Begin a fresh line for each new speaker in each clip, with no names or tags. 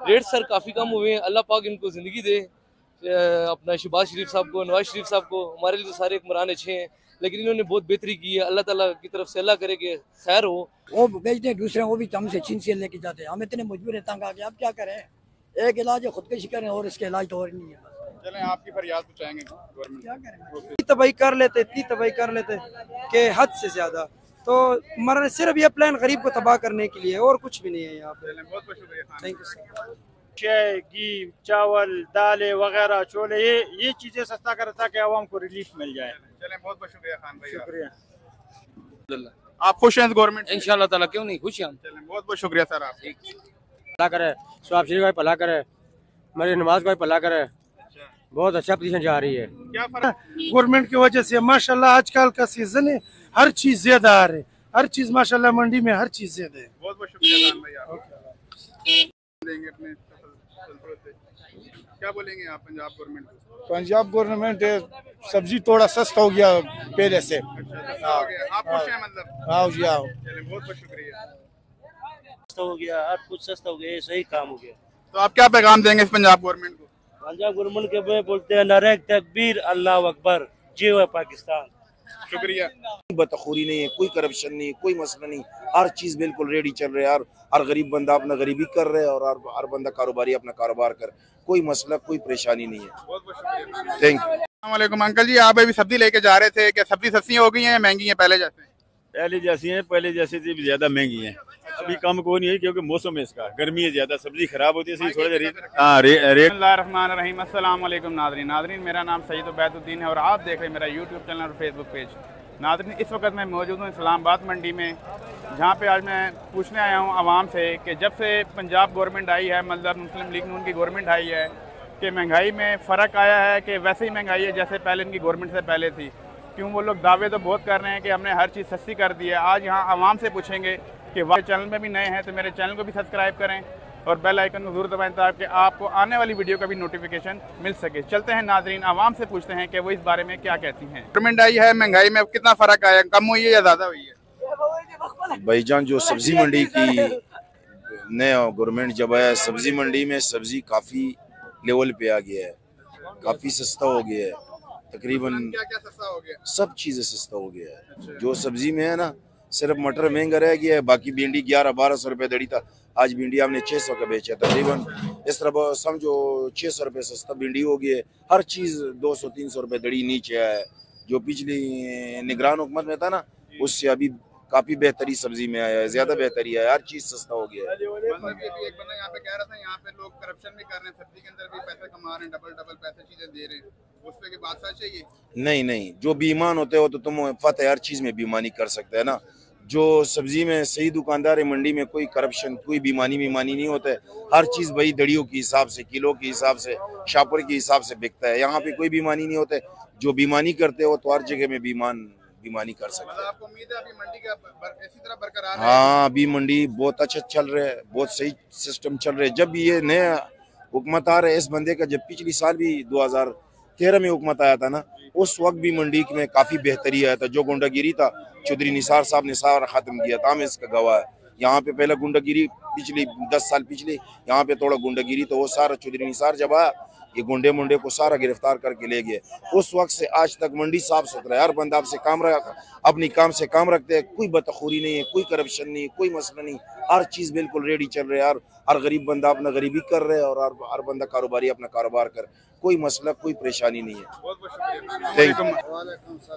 Rate sir काफ़ी कम हुए हैं। अल्लाह पाक इनको ज़िंदगी दे, अपना शहबाज शरीफ साहब को, नवाज शरीफ साहब को। हमारे लिए तो सारे हुक्मरान अच्छे हैं, लेकिन इन्होंने बहुत बेहतरी की है। अल्लाह ताला की तरफ से अल्लाह करे कि खैर हो।
वो बेचते हैं दूसरे, वो भी हमसे छीन से लेके जाते हैं। हम इतने मजबूर है, तंग आ गए, अब क्या करें। एक इलाज है खुदकशी करें, और इसके इलाज तो और नहीं है।
चलें आपकी फरियाद पहुंचाएंगे गवर्नमेंट।
क्या करें,
इतनी तबाही कर लेते कि हद से ज्यादा। तो मगर सिर्फ ये प्लान गरीब को तबाह करने के लिए, और कुछ भी नहीं है यहाँ पे।
बहुत बहुत शुक्रिया।
Thank you sir.
चाय, घी, चावल, दालें वगैरह, छोले, ये चीजें सस्ता कर ताकि आवाम को रिलीफ मिल जाए।
चलें बहुत बहुत शुक्रिया खान भाई।
शुक्रिया।
आप खुश हैं गवर्नमेंट?
इंशाल्लाह ताला, क्यों नहीं खुश हैं हम।
चलें बहुत बहुत शुक्रिया सर आप।
भला करे, स्वाब शरीफ का भला करे, मेरी नमाज का भला करे। बहुत अच्छा पोजीशन जा रही है।
क्या फर्क?
गवर्नमेंट की वजह से माशाल्लाह आजकल का सीजन है, हर चीज ज्यादा आ रही है, हर चीज माशाल्लाह मंडी में हर चीज ज्यादा है।
बहुत बहुत शुक्रिया खान भाई आप। देंगे अपने क्या बोलेंगे आप पंजाब गवर्नमेंट को?
पंजाब गवर्नमेंट सब्जी थोड़ा सस्ता हो गया पहले से।
अच्छा, हो गया। आप खुश हैं मतलब?
हाँ जी हाँ।
चलें बहुत बहुत शुक्रिया।
सस्ता हो गया, हर कुछ सस्ता हो गया, ये सही काम हो गया।
तो आप क्या पैगाम देंगे इस पंजाब गवर्नमेंट को?
पंजाब गवर्नमेंट के में बोलते हैं नारे तकबीर, अल्लाह अकबर, जय हो पाकिस्तान।
शुक्रिया।
बतखोरी नहीं है, कोई करप्शन नहीं, कोई मसला नहीं, हर चीज बिल्कुल रेडी चल रहा है। हर गरीब बंदा अपना गरीबी कर रहा है, और हर बंदा कारोबारी अपना कारोबार कर, कोई मसला कोई परेशानी नहीं है।
बहुत बहुत शुक्रिया।
Thank you.
अस्सलाम वालेकुम अंकल जी, आप अभी सब्जी लेके जा रहे थे, क्या सब्जी सस्ती हो गई है, महंगी है पहले जैसे?
पहले जैसी है, पहले जैसे से ज्यादा महंगी है। अभी कम को नहीं है क्योंकि मौसम है इसका, गर्मी है ज्यादा, सब्जी खराब होती है, थोड़ा रेट।
बिस्मिल्लाहिर्रहमानिर्रहीम। अस्सलाम वालेकुम नाज़रीन, मेरा नाम सईद उबैदुद्दीन है और आप देख रहे हैं मेरा यूट्यूब चैनल और फेसबुक पेज। नाज़रीन, इस वक्त मैं मौजूद हूँ इस्लामाबाद मंडी में, जहाँ पे आज मैं पूछने आया हूँ आवाम से कि जब से पंजाब गवर्नमेंट आई है, मतलब मुस्लिम लीग नून की गवर्नमेंट आई है, कि महंगाई में फ़र्क आया है कि वैसे ही महंगाई है जैसे पहले इनकी गवर्नमेंट से पहले थी। क्यों वो लोग दावे तो बहुत कर रहे हैं कि हमने हर चीज़ सस्ती कर दी है। आज यहाँ आवाम से पूछेंगे कि वाह, चैनल में भी नए हैं तो मेरे चैनल को भी सब्सक्राइब करें और बेल आइकन को जरूर दबाएं ताकि आपको आने वाली वीडियो का भी नोटिफिकेशन मिल सके। चलते हैं नाजरीन, आवाम से पूछते हैं कि वो इस बारे में क्या कहती हैं। गवर्नमेंट आई है, महंगाई में कितना फ़र्क आया, कम हुई है या ज़्यादा हुई है?
भाईजान, जो सब्जी मंडी की नया गवर्नमेंट जब आया, सब्जी मंडी में सब्जी काफी लेवल पे आ गया है, काफी सस्ता हो गया है। तकरीबन
क्या क्या सस्ता हो गया?
सब चीजें सस्ता हो गया है। जो सब्जी में है ना, सिर्फ मटर महंगा रह गया है, बाकी भिंडी 1100-1200 रुपये दड़ी था, आज भिंडी हमने 600 का बेचा। तकरीबन इस तरह समझो 600 रुपये सस्ता भिंडी हो गया है। हर चीज़ 200-300 रुपये दड़ी नीचे आया है। जो पिछली निगरान हुकूमत में था ना, उससे अभी काफी बेहतरी सब्जी में आया है, ज्यादा बेहतरी है, हर चीज सस्ता हो गया है।
मतलब ये भी एक बंदा यहाँ पे कह रहा था, यहाँ पे लोग करप्शन भी कर रहे हैं, सब्जी के अंदर भी पैसे कमा रहे हैं, डबल पैसे चीजें दे रहे हैं, उस पे की बात सच है ये?
नहीं, जो बेईमान होते हो तो तुम फतेह हर चीज में बेईमानी कर सकते है ना। जो सब्जी में सही दुकानदार है, मंडी में कोई करप्शन कोई बेईमानी नहीं होता है। हर चीज भाई दड़ियों के हिसाब से, किलो के हिसाब से, शापर के हिसाब से बिकता है। यहाँ पे कोई बेईमानी नहीं होता है। जो बेईमानी करते हो तो हर जगह में बेईमानी कर सकते हैं।
आपको उम्मीद है अभी मंडी का इसी तरह बरकरार है?
हाँ, अभी मंडी बहुत अच्छा चल रहा है, बहुत सही सिस्टम चल रहा है। जब ये नया हुकूमत आ रहा है इस बंदे का, जब पिछली साल भी 2013 में हुकूमत आया था ना, उस वक्त भी मंडी में काफी बेहतरी आया था। जो गुंडागिरी था चौधरी निसार साहब ने सारा खत्म किया था, हम इसका गवाह है। यहाँ पे पहले गुंडागिरी पिछली 10 साल पिछले यहाँ पे थोड़ा गुंडागिरी, तो वो सारा चौधरी निसार जब आया, ये गुंडे मुंडे को सारा गिरफ्तार करके ले गए। उस वक्त से आज तक मंडी साफ सुथरा है, हर बंदा आपसे काम अपनी काम से काम रखते हैं, कोई बतखोरी नहीं है, कोई करप्शन नहीं है, कोई मसला नहीं, हर चीज बिल्कुल रेडी चल रहा है। हर गरीब बंदा अपना गरीबी कर रहा है, और हर बंदा कारोबारी अपना कारोबार कर, कोई मसला कोई परेशानी नहीं है।
बहुत बहुत शुक्रिया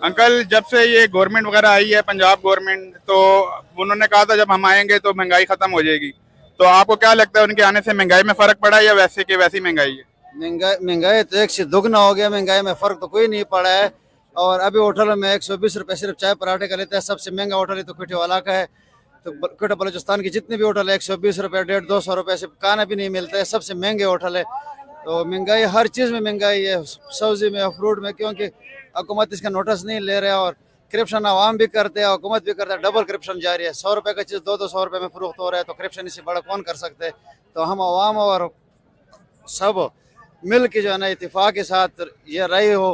अंकल। जब से ये गवर्नमेंट वगैरह आई है पंजाब गवर्नमेंट, तो उन्होंने कहा था जब हम आएंगे तो महंगाई खत्म हो जाएगी, तो आपको क्या लगता है उनके आने से महंगाई में फर्क पड़ा या वैसे की वैसी महंगाई है?
महंगाई तो एक से दुगना हो गया, महंगाई में फर्क तो कोई नहीं पड़ा है। और अभी होटल में 120 रुपये सिर्फ चाय पराठे का लेते हैं। सबसे महंगा होटल है तो क्वेटा वाला का है। तो क्वेटा बलूचिस्तान की जितने भी होटल है 120 रुपये, 150-200 रुपये से खाना भी नहीं मिलता है, सबसे महंगे होटल है। तो महंगाई हर चीज़ में महंगाई है, सब्जी में, फ्रूट में, क्योंकि हुकूमत इसका नोटिस नहीं ले रहा है। और करप्शन आवाम भी करते हैं, हुकूमत भी करता है, डबल करप्शन जारी है। 100 रुपये का चीज़ 200-200 रुपये में फरोख्त हो रहा है, तो करप्शन इससे बड़ा कौन कर सकते हैं। तो हम आवाम और सब मिल के जो है ना इत्तेफाक के साथ ये रही हो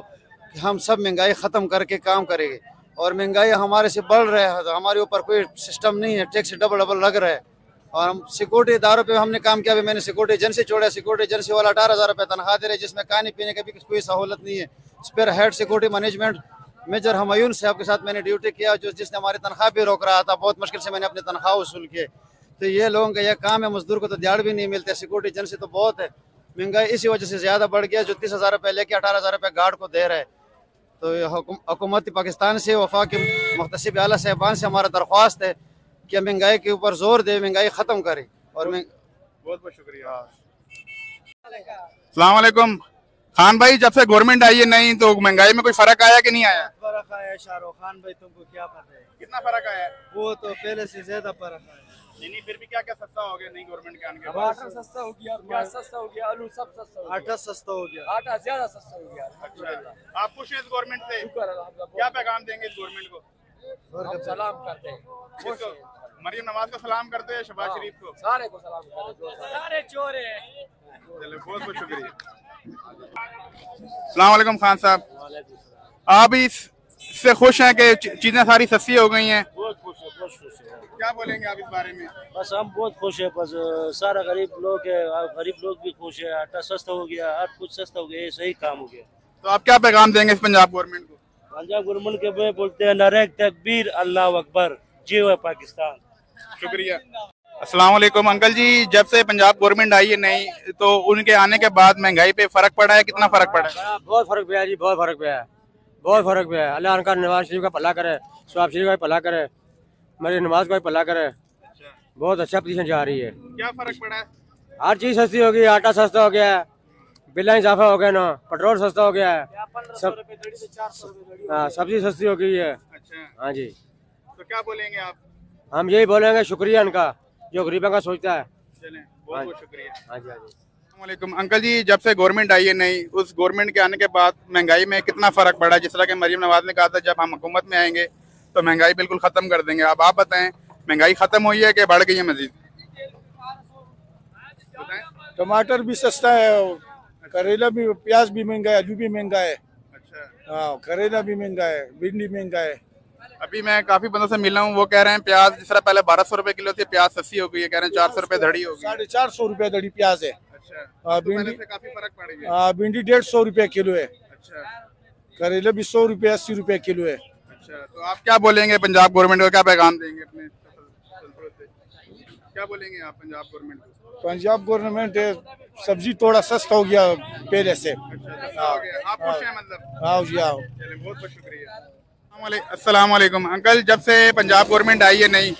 कि हम सब महंगाई ख़त्म करके काम करेंगे। और महंगाई हमारे से बढ़ रहा है, हमारे ऊपर कोई सिस्टम नहीं है, टैक्स डबल लग रहा है। और हम सिक्योरिटी इदारों पे हमने काम किया। अभी मैंने सिक्योरिटी एजेंसी छोड़ा, सिक्योरिटी एजेंसी वाला 18,000 रुपये तनख्वाह दे रहे, जिसमें खाने पीने की भी कोई सहूलत नहीं है। Spearhead security management major Humayun साहब के साथ मैंने ड्यूटी किया, जिसने हमारी तनख्वाह भी रोक रहा था। बहुत मुश्किल से मैंने अपनी तनख्वाह वसूल किए। तो ये लोगों का यह काम है, मजदूर को तो दिहाड़ भी नहीं मिलते। सिक्योरिटी एजेंसी तो बहुत है, महंगाई इसी वजह से ज़्यादा बढ़ गया, जो 30,000 रुपये लेके 18,000 रुपये गार्ड को दे रहे हैं। तो हुकूमत पाकिस्तान से, वफाक के मुख्तसिब आला साहबान से हमारा दरख्वास्त है कि महंगाई के ऊपर जोर दे, महंगाई ख़त्म करें। और
बहुत बहुत शुक्रिया। अस्सलाम वालेकुम खान भाई, जब से गवर्नमेंट आई है नहीं तो महंगाई में कोई फर्क आया कि नहीं आया?
फर्क आया शाहरुख खान भाई, तुमको क्या पता है
कितना फर्क आया?
वो तो पहले से ज्यादा फर्क आया।
नहीं फिर भी क्या क्या सस्ता हो गया नहीं गवर्नमेंट के आने के बाद?
टमाटर सस्ता हो गया, प्याज सस्ता हो गया, आलू सब सस्ता हो गया,
आटा सस्ता हो गया,
आटा ज्यादा सस्ता हो गया।
अच्छा, आप खुश हैं इस गवर्नमेंट से? क्या पैगाम देंगे इस गवर्नमेंट को?
हम सलाम करते हैं,
किसको? मरियम नवाज को सलाम करते हैं, शहबाज शरीफ को?
सारे को सलाम करते हैं, सारे चोर हैं।
चलो बहुत बहुत शुक्रिया। अस्सलाम वालेकुम खान साहब, आप इससे खुश हैं कि चीजें सारी सस्ती हो गई हैं?
बहुत खुश है, बहुत खुश है।
क्या बोलेंगे आप इस बारे में?
बस हम बहुत खुश है, बस सारा गरीब लोग है, गरीब लोग भी खुश है। आटा सस्ता हो गया, हर कुछ सस्ता हो गया, ये सही काम हो गया।
तो आप क्या पैगाम देंगे इस पंजाब गवर्नमेंट को?
पंजाब गवर्नमेंट के में बोलते हैं नारे तकबीर, अल्लाह अकबर, जय हो पाकिस्तान।
शुक्रिया। अस्सलाम वालेकुम अंकल जी, जब से पंजाब गवर्नमेंट आई है नहीं तो उनके आने के बाद महंगाई पे फर्क पड़ा है? कितना फर्क पड़ा है?
बहुत फर्क पड़ा जी, बहुत फर्क पड़ा है, बहुत फर्क पड़ा है। अल्लाह उनका नवाज शरीफ का भला करे, शहबाज शरीफ का भला करे, मरियम नवाज का भला करे। बहुत अच्छा पोजीशन जा रही है।
क्या फर्क पड़ा है?
हर चीज सस्ती हो गई, आटा सस्ता हो गया है, बिल इजाफा हो गया ना, पेट्रोल सस्ता हो गया है, सब हाँ सब्जी सस्ती हो गई है।
अच्छा
हाँ जी,
तो क्या बोलेंगे आप?
हम यही बोलेंगे शुक्रिया उनका जो गरीबों का सोचता है।
चलें, बहुत बहुत शुक्रिया।
हाँ जी, हाँ जी।
अस्सलामुअलैकुम अंकल जी, जब से गवर्नमेंट आई है नहीं उस गवर्नमेंट के आने के बाद महंगाई में कितना फर्क पड़ा? जिस तरह के मरियम नवाज ने कहा था जब हम हुकूमत में आएंगे तो महंगाई बिल्कुल खत्म कर देंगे, अब आप बताएं महंगाई खत्म हुई है कि बढ़ गई है मजीद?
टमाटर भी सस्ता है, करेला भी, प्याज भी महंगा है, आलू भी महंगा है।
अच्छा
हाँ, करेला भी महंगा है, भिंडी महंगा है।
अभी मैं काफी बंदों से मिला हूँ, वो कह रहे हैं प्याज जिस तरह पहले 1200 रुपए किलो थी, प्याज सस्ती हो गई है, कह रहे हैं 400 रुपए धड़ी हो गई।
450 रुपए धड़ी प्याज है।
अच्छा,
भिंडी
काफी फर्क पड़ गया।
हाँ, भिंडी 150 रुपए किलो है।
अच्छा,
करेला भी 100 रुपए 80 रुपए किलो है।
अच्छा, तो आप क्या बोलेंगे पंजाब गवर्नमेंट को, क्या पैगाम देंगे अपने क्या बोलेंगे आप पंजाब गवर्नमेंट को?
पंजाब गवर्नमेंट सब्जी थोड़ा सस्ता हो गया पहले से।
अच्छा, हो गया। आप खुश हैं मतलब?
हाँ जी, हाँ।
चलिए, बहुत बहुत शुक्रिया। अस्सलाम वालेकुम अंकल, जब से पंजाब गवर्नमेंट आई है नहीं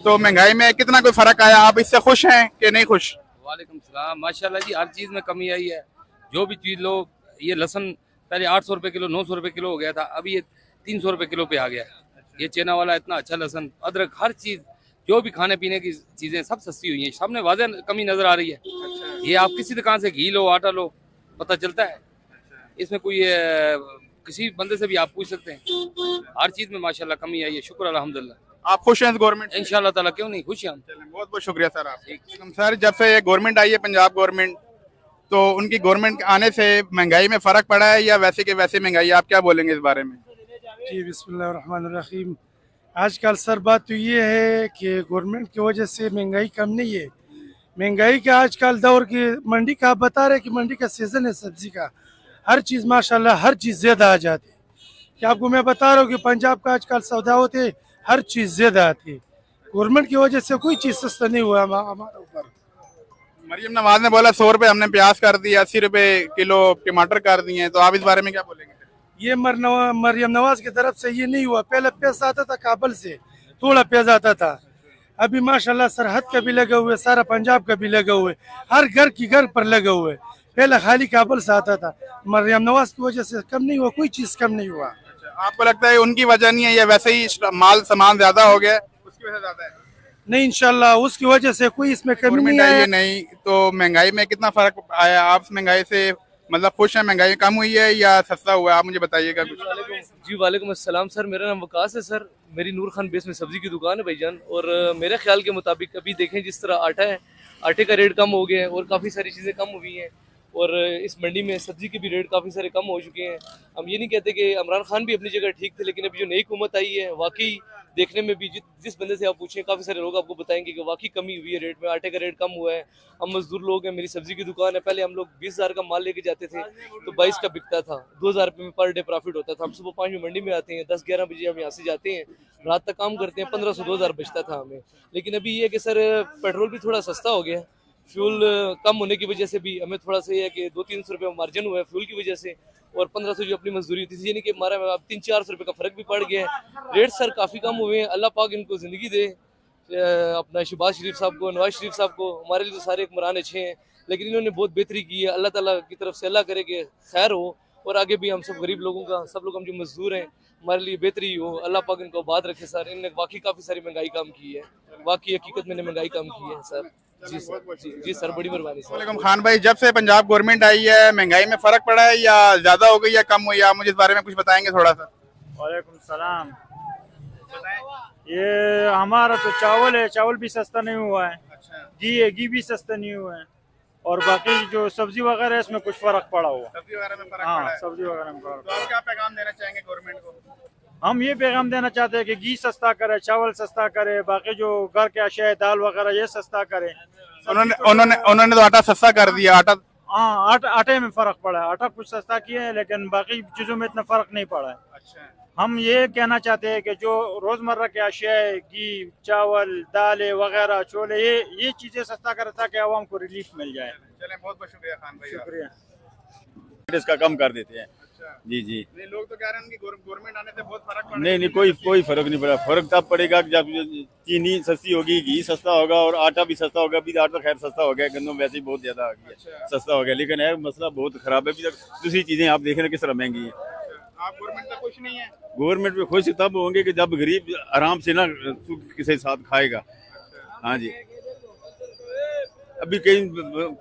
तो महंगाई में कितना कोई फर्क आया? आप इससे खुश हैं कि नहीं खुश?
वालेकुम सलाम, माशाल्लाह जी हर चीज़ में कमी आई है। जो भी चीज़ लो, ये लहसन पहले 800 रुपये किलो 900 रुपये किलो हो गया था, अभी ये 300 रुपये किलो पे आ गया है। ये चेना वाला इतना अच्छा लहसन, अदरक, हर चीज़ जो भी खाने पीने की चीज़ें सब सस्ती हुई हैं। सामने वाज़ह कमी नज़र आ रही है। ये आप किसी दुकान से घी लो, आटा लो, पता चलता है। इसमें कोई किसी बंदे से भी आप पूछ सकते हैं। हर चीज़ में माशाल्लाह कमी आई है, शुक्र अल्हम्दुलिल्लाह।
आप खुश हैं गवर्नमेंट?
इंशाल्लाह ताला, क्यों नहीं खुश हैं हम।
बहुत बहुत शुक्रिया सर आप। सर, जब से ये गवर्नमेंट आई है पंजाब गवर्नमेंट तो उनकी गवर्नमेंट आने से महंगाई में फर्क पड़ा है या वैसे के वैसे महंगाई? आप क्या बोलेंगे इस बारे में?
जी बिस्मिल्लाहिर्रहमानिर्रहीम। आजकल सर बात तो ये है कि गवर्नमेंट की वजह से महंगाई कम नहीं है। महंगाई का आजकल दौर की मंडी का आप बता रहे कि मंडी का सीजन है सब्जी का, हर चीज़ माशाल्लाह हर चीज़ ज़्यादा आ जाती है। कि आपको मैं बता रहा हूँ कि पंजाब का आजकल सौदा होते हर चीज़ ज़्यादा आती है। गवर्नमेंट की वजह से कोई चीज़ सस्ता नहीं हुआ हमारे ऊपर।
मरियम नवाज ने बोला 100 रुपए हमने प्याज कर दिया, 80 रुपए किलो टमाटर कर दिए हैं, तो आप इस बारे में क्या बोलेंगे?
ये मरियम नवाज की तरफ से ये नहीं हुआ। पहले पैसा आता था काबल से, थोड़ा पैसा आता था। अभी माशाल्लाह सरहद का भी लगे हुए, सारा पंजाब का भी लगे हुए, हर घर की घर पर लगे हुए। पहले खाली काबल से आता था, मरियम नवाज की वजह से कम नहीं हुआ, कोई चीज़ कम नहीं हुआ।
आपको लगता है उनकी वजह नहीं है या वैसे ही माल सामान ज्यादा हो गया उसकी वजह ज्यादा है?
नहीं, इंशाल्लाह उसकी वजह से कोई इसमें कमी नहीं है।
नहीं तो महंगाई में कितना फर्क आया? आप महंगाई से मतलब खुश हैं? महंगाई कम हुई है या सस्ता हुआ है? आप मुझे बताइएगा कुछ।
जी वालेकुम अस्सलाम सर, मेरा नाम वकास है सर। मेरी नूर खान बेस में सब्जी की दुकान है भाईजान। और मेरे ख्याल के मुताबिक अभी देखें जिस तरह आटा है, आटे का रेट कम हो गया है और काफ़ी सारी चीज़ें कम हुई हैं। और इस मंडी में सब्जी के भी रेट काफ़ी सारे कम हो चुके हैं। हम ये नहीं कहते कि इमरान खान भी अपनी जगह ठीक थे, लेकिन अभी जो नई हुकूमत आई है वाकई
देखने में भी जिस बंदे से आप पूछें काफ़ी सारे लोग आपको बताएंगे कि वाकई कमी हुई है रेट में, आटे का रेट कम हुआ है। हम मजदूर लोग हैं, मेरी सब्जी की दुकान है, पहले हम लोग 20,000 का माल लेके जाते थे तो 22 का बिकता था, 2,000 रुपये में पर डे प्रॉफिट होता था। हम सुबह 5 बजे मंडी में आते हैं, 10-11 बजे हम यहाँ से जाते हैं, रात तक काम करते हैं, 1500-2000 बचता था हमें। लेकिन अभी ये कि सर पेट्रोल भी थोड़ा सस्ता हो गया, फ्यूल कम होने की वजह से भी हमें थोड़ा सा ये है कि 200-300 रुपये मार्जिन हुआ है फ्यूल की वजह से, और 1500 जो अपनी मजदूरी होती थी, यानी कि हमारा अब 300-400 रुपये का फर्क भी पड़ गया है। रेट सर काफ़ी कम हुए हैं, अल्लाह पाक इनको ज़िंदगी दे, अपना शहबाज शरीफ साहब को, नवाज शरीफ साहब को। हमारे लिए तो सारे हुक्मरान अच्छे हैं, लेकिन इन्होंने बहुत बेहतरी की है। अल्लाह ताला की तरफ से अल्लाह करे कि खैर हो, और आगे भी हम सब गरीब लोगों का, सब लोग हम जो मजदूर हैं, हमारे लिए बेहतरी हो, अल्लाह पाक इनको आबाद रखे सर। इन्होंने वाकई काफ़ी सारी महंगाई कम की है, वाकई हकीकत में महंगाई कम की है सर। जी सर, जी सर, बड़ी मेहरबानी सर।
वालेकुम खान भाई, जब से पंजाब गवर्नमेंट आई है महंगाई में फर्क पड़ा है या ज्यादा हो गई या कम हुई, आप मुझे इस बारे में कुछ बताएंगे थोड़ा सा?
वालेकुम सलाम। ये हमारा तो चावल है, चावल भी सस्ता नहीं हुआ है। घी है, घी भी सस्ता नहीं हुआ है, और बाकी जो सब्जी वगैरह है इसमें कुछ फर्क पड़ा हुआ।
सब्जी वगैरह में फर्क पड़ा है।
सब्जी वगैरह में फर्क।
तो आप क्या पैगाम देना चाहेंगे गवर्नमेंट को?
हम ये पैगाम देना चाहते हैं कि घी सस्ता करे, चावल सस्ता करे, बाकी जो घर के अशिया है, दाल वगैरह ये सस्ता करे।
उन्होंने तो आटा सस्ता कर दिया। आटा,
हाँ, आटे में फर्क पड़ा है, आटा कुछ सस्ता किया है, लेकिन बाकी चीजों में इतना फर्क नहीं पड़ा है।
अच्छा।
हम ये कहना चाहते हैं कि जो रोजमर्रा के अशिया है, घी, चावल, दालें वगैरह, छोले, ये चीजें सस्ता करे ताकि आवाम को रिलीफ मिल जाए।
चलें, बहुत बहुत शुक्रिया खान भाई,
शुक्रिया।
इसका कम कर देते हैं। जी जी,
नहीं, लोग तो कह रहे हैं कि गवर्नमेंट आने से बहुत फर्क पड़ा।
नहीं, कोई फर्क नहीं पड़ा। फर्क तब पड़ेगा जब चीनी सस्ती होगी, घी सस्ता होगा और आटा भी सस्ता होगा। अभी आटा खैर सस्ता हो गया, गंदम वैसे ही बहुत ज्यादा आ गया, सस्ता हो गया, लेकिन है मसला बहुत खराब है। अभी तक दूसरी चीजें आप देख रहे हैं किस तरह महंगी है।
आप गवर्नमेंट से खुश नहीं है?
गवर्नमेंट पे खुश तब होंगे कि जब गरीब आराम से ना किसी साथ खाएगा। हाँ जी, अभी कई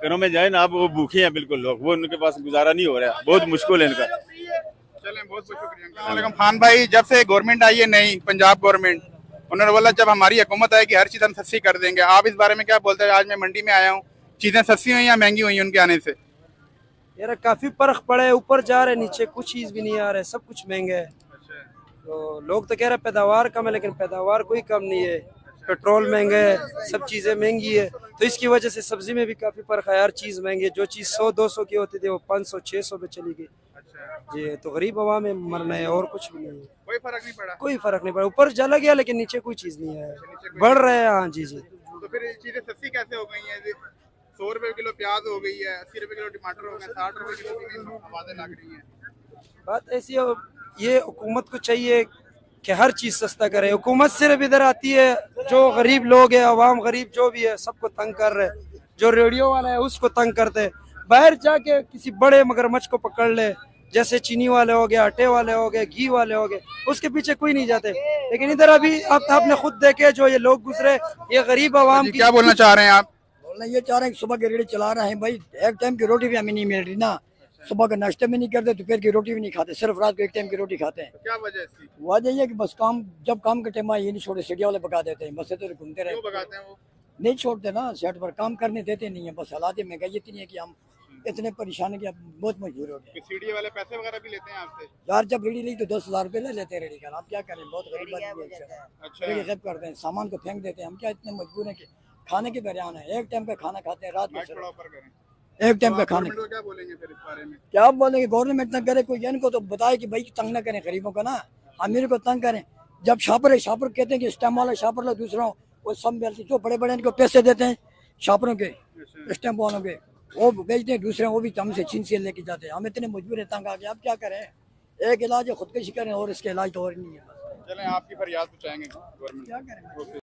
घरों में जाए ना, आप वो भूखे हैं बिल्कुल लोग, वो उनके पास गुजारा नहीं हो रहा है, बहुत मुश्किल है इनका।
चलें, बहुत बहुत शुक्रिया। वालेकुम खान भाई, जब से गवर्नमेंट आई है नई पंजाब गवर्नमेंट, उन्होंने बोला जब हमारी हुकूमत आएगी हर चीज़ हम सस्ती कर देंगे। आप इस बारे में क्या बोलते हैं? आज मैं मंडी में आया हूँ, चीज़ें सस्ती हुई या महंगी हुई उनके आने से?
यार काफी फर्क पड़ा है, ऊपर जा रहे नीचे कुछ चीज भी नहीं आ रहा है, सब कुछ महंगा है। तो लोग तो कह रहे हैं पैदावार कम है, लेकिन पैदावार कोई कम नहीं है। पेट्रोल महंगा है, सब चीजें महंगी है, तो इसकी वजह से सब्जी में भी काफी फर्क है। हर चीज महंगी है, जो चीज 100-200 की होती थी वो 500-600 पे चली गई। जी, तो गरीब आवाम में मरना है और कुछ भी नहीं है।
कोई फर्क नहीं पड़ा?
कोई फर्क नहीं पड़ा, ऊपर चला गया लेकिन नीचे कोई चीज नहीं है, बढ़ रहा है। हाँ जी जी।
तो फिर चीजें सस्ती कैसे हो गई हैं? 100 रुपए किलो प्याज हो गई है, 80 रुपए किलो टमाटर हो गए, 60 रुपए किलो की आवाजें लग रही हैं।
बात ऐसी है, ये हुकूमत को चाहिए कि हर चीज सस्ता करे। हुकूमत सिर्फ इधर आती है, जो गरीब लोग है, आवाम गरीब जो भी है, सबको तंग कर रहे। जो रेडियो वाला है उसको तंग करते, बाहर जाके किसी बड़े मगरमच्छ को पकड़ ले, जैसे चीनी वाले हो गए, आटे वाले हो गए, घी वाले हो गए, उसके पीछे कोई नहीं जाते। लेकिन इधर अभी आपने खुद देखे जो ये लोग गुजरे, ये गरीब आवाम की।
क्या बोलना चाह रहे हैं आप?
बोलना ये चाह रहे हैं कि सुबह की रेडी चला रहे हैं भाई, एक टाइम की रोटी भी हमें नहीं मिल रही ना, सुबह का नाश्ते में नहीं करते, दोपहर की रोटी भी नहीं खाते, सिर्फ रात को एक टाइम की रोटी खाते हैं।
तो क्या वजह इसकी?
वजह ये कि बस काम, जब काम के टाइम ये नहीं छोड़े, सीढ़िया वाले भगा देते हैं, बस तो घूमते रहे।
भगाते हैं वो?
नहीं छोड़ते ना, सेट पर काम करने देते नहीं है। बस हालात महंगाई इतनी है कि हम इतने परेशान है कि अब बहुत मजबूर हो गए।
सीढ़ी वाले पैसे वगैरह भी लेते हैं आपसे?
यार जब रेडी ली तो 10,000 रुपये ले लेते हैं रेडी का। आप क्या करें, बहुत गरीब आदमी है।
अच्छा।
रेडी खरीद करते हैं, सामान को फेंक देते हैं। हम क्या इतने मजबूर हैं कि खाने के बयान है, एक टाइम का खाना खाते हैं, रात में एक टाइम का खाने।
क्या बोलेंगे फिर इस बारे में?
क्या बोलेंगे? गवर्नमेंट ना करे कोई, इनको तो बताए कि भाई तंग ना करें गरीबों को ना, अमीर को तंग करें। जब शापर है, शापर कहते हैं कि स्टैम्प वाला शापर लो, दूसरा वो सब मिलती, जो बड़े बड़े इनको पैसे देते हैं शापरों के, स्टैम्प वालों के, वो बेचते हैं, दूसरे वो भी हमसे छीन से लेके जाते हैं। हम इतने मजबूर है, तंग आ गए। अब क्या करें, एक इलाज है खुदकशी करें और इसके इलाज तो और नहीं है।
चलें, आपकी फरियाद पहुंचाएंगे गवर्नमेंट।
क्या करें।